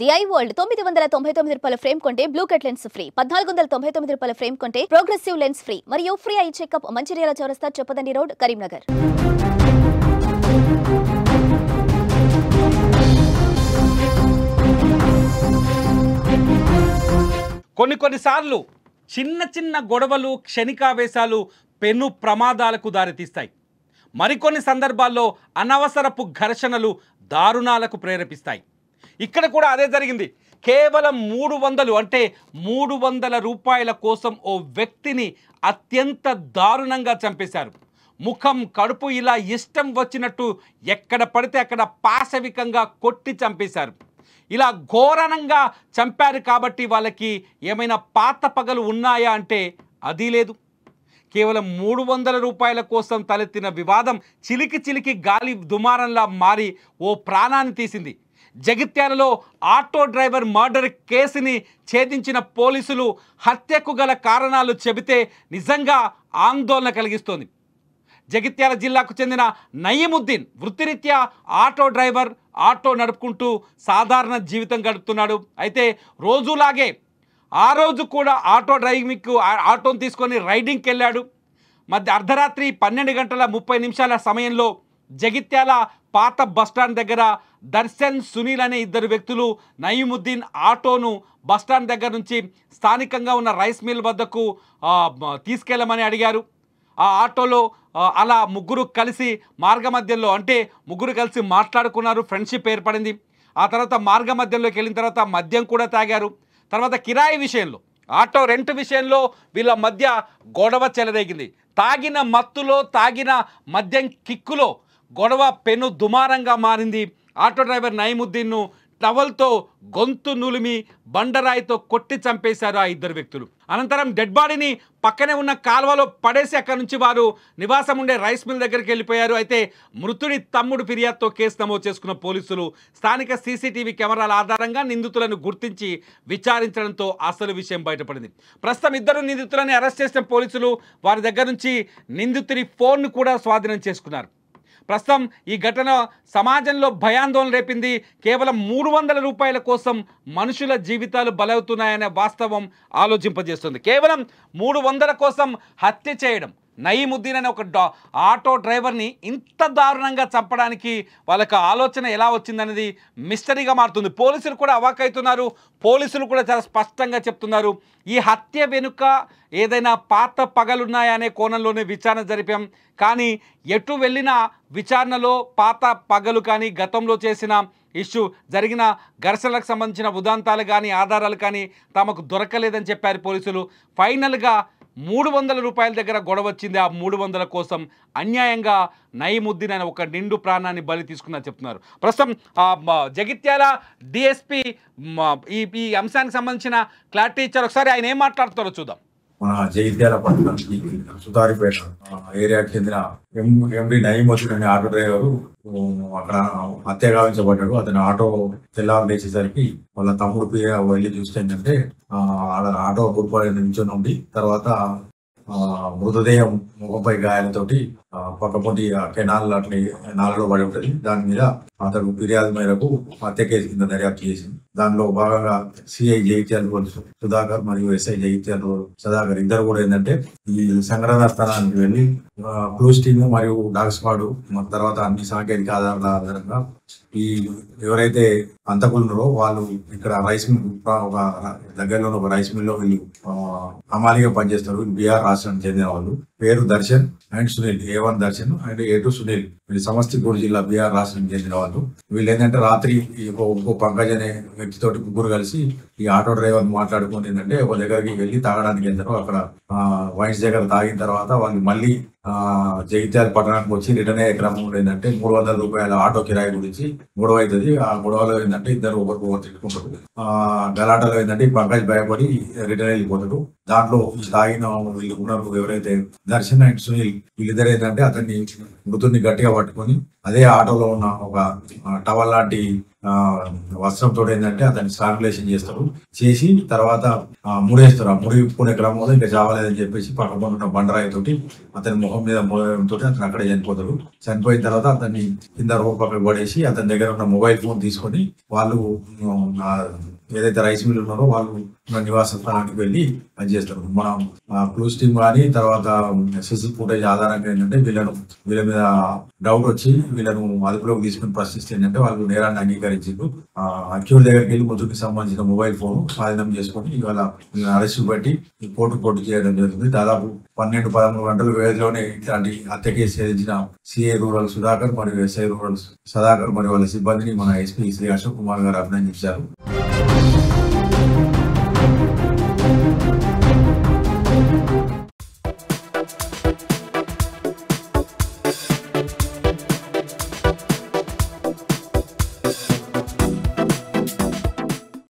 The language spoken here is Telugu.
ది ఐ వరల్డ్ 999 రూపాయల ఫ్రేమ్ కొంటే బ్లూ కట్ లెన్స్ ఫ్రీ, 1499 రూపాయల ఫ్రేమ్ కొంటే ప్రోగ్రెసివ్ లెన్స్ ఫ్రీ మరియు ఫ్రీ ఐ చెకప్ మంచిర్యాల చౌరస్తా చొప్పదండి రోడ్ కరీంనగర్. కొన్నిసార్లు చిన్న గొడవలు క్షణికావేశాలు పెను ప్రమాదాలకు దారితీస్తాయి. మరికొన్ని సందర్భాల్లో అనవసరపు ఘర్షణలు దారుణాలకు ప్రేరేపిస్తాయి. ఇక్కడ కూడా అదే జరిగింది. కేవలం 300 అంటే 300 రూపాయల కోసం ఓ వ్యక్తిని అత్యంత దారుణంగా చంపేశారు. ముఖం కడుపు ఇలా ఇష్టం వచ్చినట్టు ఎక్కడ పడితే అక్కడ పాశవికంగా కొట్టి చంపేశారు. ఇలా ఘోరంగా చంపారు కాబట్టి వాళ్ళకి ఏమైనా పాత పగలు ఉన్నాయా అంటే అది లేదు. కేవలం 300 రూపాయల కోసం తలెత్తిన వివాదం చిలికి గాలి దుమారంలా మారి ఓ ప్రాణాన్ని తీసింది. జగిత్యాలలో ఆటో డ్రైవర్ మర్డర్ కేసుని ఛేదించిన పోలీసులు హత్యకు గల కారణాలు చెబితే నిజంగా ఆందోళన కలిగిస్తోంది. జగిత్యాల జిల్లాకు చెందిన నయీముద్దీన్ వృత్తిరీత్యా ఆటో డ్రైవర్, ఆటో నడుపుకుంటూ సాధారణ జీవితం గడుపుతున్నాడు. అయితే రోజులాగే ఆ రోజు కూడా ఆటోని తీసుకొని రైడింగ్కి వెళ్ళాడు. అర్ధరాత్రి 12:30 సమయంలో జగిత్యాల పాత బస్టాండ్ దగ్గర దర్శన్, సునీల్ అనే ఇద్దరు వ్యక్తులు నయీముద్దీన్ ఆటోను బస్టాండ్ దగ్గర నుంచి స్థానికంగా ఉన్న రైస్ మిల్ వద్దకు తీసుకెళ్ళమని అడిగారు. ఆ ఆటోలో అలా ముగ్గురు కలిసి మార్గమధ్యంలో అంటే ముగ్గురు కలిసి మాట్లాడుకున్నారు, ఫ్రెండ్షిప్ ఏర్పడింది. ఆ తర్వాత మార్గమధ్యంలోకి వెళ్ళిన తర్వాత మద్యం కూడా తాగారు. తర్వాత కిరాయి విషయంలో, ఆటో రెంట్ విషయంలో వీళ్ళ మధ్య గొడవ చెలరేగింది. తాగిన మత్తులో, తాగిన మద్యం కిక్కులో గొడవ పెను దుమారంగా మారింది. ఆటో డ్రైవర్ నయీముద్దీన్ను టవల్తో గొంతు నులిమి బండరాయితో కొట్టి చంపేశారు ఆ ఇద్దరు వ్యక్తులు. అనంతరం డెడ్ బాడీని పక్కనే ఉన్న కాల్వలో పడేసి అక్కడి నుంచి వారు నివాసం ఉండే రైస్ మిల్ దగ్గరికి వెళ్ళిపోయారు. అయితే మృతుడి తమ్ముడు ఫిర్యాదుతో కేసు నమోదు చేసుకున్న పోలీసులు స్థానిక సీసీటీవీ కెమెరాల ఆధారంగా నిందితులను గుర్తించి విచారించడంతో అసలు విషయం బయటపడింది. ప్రస్తుతం ఇద్దరు నిందితులని అరెస్ట్ చేసిన పోలీసులు వారి దగ్గర నుంచి నిందితుడి ఫోన్ను కూడా స్వాధీనం చేసుకున్నారు. ప్రస్తుతం ఈ ఘటన సమాజంలో భయాందోళన రేపింది. కేవలం 300 రూపాయల కోసం మనుషుల జీవితాలు బలవుతున్నాయనే వాస్తవం ఆలోచింపజేస్తుంది. కేవలం 300 కోసం హత్య చేయడం, నయీముద్దీన్ అనే ఒక ఆటో డ్రైవర్ని ఇంత దారుణంగా చంపడానికి వాళ్ళకి ఆలోచన ఎలా వచ్చిందనేది మిస్టరీగా మారుతుంది. పోలీసులు కూడా అవాక్కవుతున్నారు. పోలీసులు కూడా చాలా స్పష్టంగా చెప్తున్నారు, ఈ హత్య వెనుక ఏదైనా పాత పగలున్నాయా అనే కోణంలోనే విచారణ జరిపాం. కానీ ఎటు వెళ్ళినా విచారణలో పాత పగలు కానీ గతంలో చేసిన జరిగిన ఘర్షణలకు సంబంధించిన ఉదాంతాలు కానీ ఆధారాలు కానీ తమకు దొరకలేదని చెప్పారు పోలీసులు. ఫైనల్గా 300 రూపాయల దగ్గర గొడవ వచ్చింది. ఆ 300 కోసం అన్యాయంగా నయీముద్దీన్ అనే ఒక నిండు ప్రాణాన్ని బలి తీసుకున్నారు చెప్తున్నారు. ప్రస్తుతం జగిత్యాల డిఎస్పీ ఈ అంశానికి సంబంధించిన క్లారిటీ ఇచ్చారు. ఒకసారి ఆయన ఏం మాట్లాడుతారో చూద్దాం. మన జగిత్యాల పట్టణం సుతారిపేట ఏరియాకి చెందిన ఎండి నయీముద్దీన్ అనే ఆటో డ్రైవరు అక్కడ హత్య గావించబడ్డాడు. అతని ఆటో తెల్లారు లేచేసరికి వాళ్ళ తమ్ముడు వెళ్ళి చూస్తే ఏంటంటే ఆటో గుర్పడి నిల్చొని ఉండి తర్వాత మృతదేహం ముఖంపై గాయాలతోటి పక్కపొంటి కెనాల్ అట్లా నాలలో పడి ఉంటుంది. దాని మీద అతడు ఫిర్యాదు మేరకు హత్య కేసు కింద దర్యాప్తు చేసింది. దానిలో భాగంగా సిఐ జగిత్యాల పోలీసు సుధాకర్ మరియు ఎస్ఐ జగిత్యాల సుధాకర్ ఇద్దరు కూడా ఏంటంటే ఈ సంఘటన స్థలానికి వెళ్ళి క్లూస్ టీమ్ మరియు డాగ్ స్క్వాడ్ తర్వాత అన్ని సాంకేతిక ఆధారాల ఆధారంగా ఈ ఎవరైతే అంతకులు ఉన్నారో వాళ్ళు ఇక్కడ రైస్ మిల్ ఒక దగ్గరలో ఒక రైస్ మిల్ లో వీళ్ళు హమాలీగా పనిచేస్తారు. బీహార్ రాష్ట్రానికి చెందిన వాళ్ళు. పేరు Darshan and Sunil, A1 Darshan and A2 Sunil. వీళ్ళు సమస్తిపూర్ జిల్లా బీహార్ రాష్ట్రానికి చెందిన వాళ్ళు. వీళ్ళు ఏంటంటే రాత్రి ఇంకో పంకజ్ అనే వ్యక్తితోటి ముగ్గురు కలిసి ఈ ఆటో డ్రైవర్ మాట్లాడుకుని ఏంటంటే ఒక దగ్గరికి వెళ్ళి తాగడానికి వెళ్తారు. అక్కడ వైన్స్ దగ్గర తాగిన తర్వాత వాళ్ళు మళ్ళీ జగిత్యాల పట్టణానికి వచ్చి రిటర్న్ అయ్యే క్రమంలో ఏంటంటే 300 రూపాయల ఆటో కిరాయి గురించి గొడవ అవుతుంది. ఆ గొడవలో ఏంటంటే ఇద్దరు ఒకరు తిట్టుకుంటారు. గలాటలో ఏంటంటే పంకజ్ భయపడి రిటర్న్ వెళ్ళిపోతాడు. దాంట్లో తాగిన వీళ్ళు ఉన్నారు ఎవరైతే దర్శన్ అండ్ సునీల్, వీళ్ళిద్దరు ఏంటంటే అతన్ని మృతుడిని గట్టిగా పట్టుకొని అదే ఆటోలో ఉన్న ఒక టవల్ లాంటి వస్త్రంతో ఏంటంటే అతన్ని స్ట్రాంగులేషన్ చేస్తారు. చేసి తర్వాత ముడేస్తారు. ఆ ముడిపుకునే క్రమంలో ఇంకా చావలేదని చెప్పేసి పక్కన ఉన్న బండరాయి తోటి అతని ముఖం మీద మూడడంతో అతను అక్కడే చనిపోతాడు. చనిపోయిన తర్వాత అతన్ని కింద రోడ్ పక్కకు పడేసి అతని దగ్గర ఉన్న మొబైల్ ఫోన్ తీసుకొని వాళ్ళు ఏదైతే రైస్ మిల్ ఉన్నారో వాళ్ళు నివాస స్థానానికి వెళ్ళి పనిచేస్తారు. మనం క్లూస్ టీమ్ కానీ తర్వాత సిసి ఫుటేజ్ ఆధారంగా ఏంటంటే వీళ్ళ మీద డౌట్ వచ్చి వీళ్ళను అదుపులోకి తీసుకుని ప్రశ్నిస్తే ఏంటంటే వాళ్ళు నేరాన్ని అంగీకరించారు. అక్యూర్ దగ్గరికి వెళ్ళి మృతుడికి సంబంధించిన మొబైల్ ఫోన్ స్వాధీనం చేసుకొని ఇవాళ అరెస్టు పెట్టి కోర్టు చేయడం జరుగుతుంది. దాదాపు 12-13 గంటల వ్యవధిలోనే ఇలాంటి హత్య కేసు ఛేదించిన సిఐ రూరల్ సుధాకర్ మరియు ఎస్ఐ రూరల్ సదాకర్ మరియు వాళ్ళ సిబ్బందిని మన ఎస్పీ శ్రీ అశోక్ కుమార్ గారు అభినందించారు.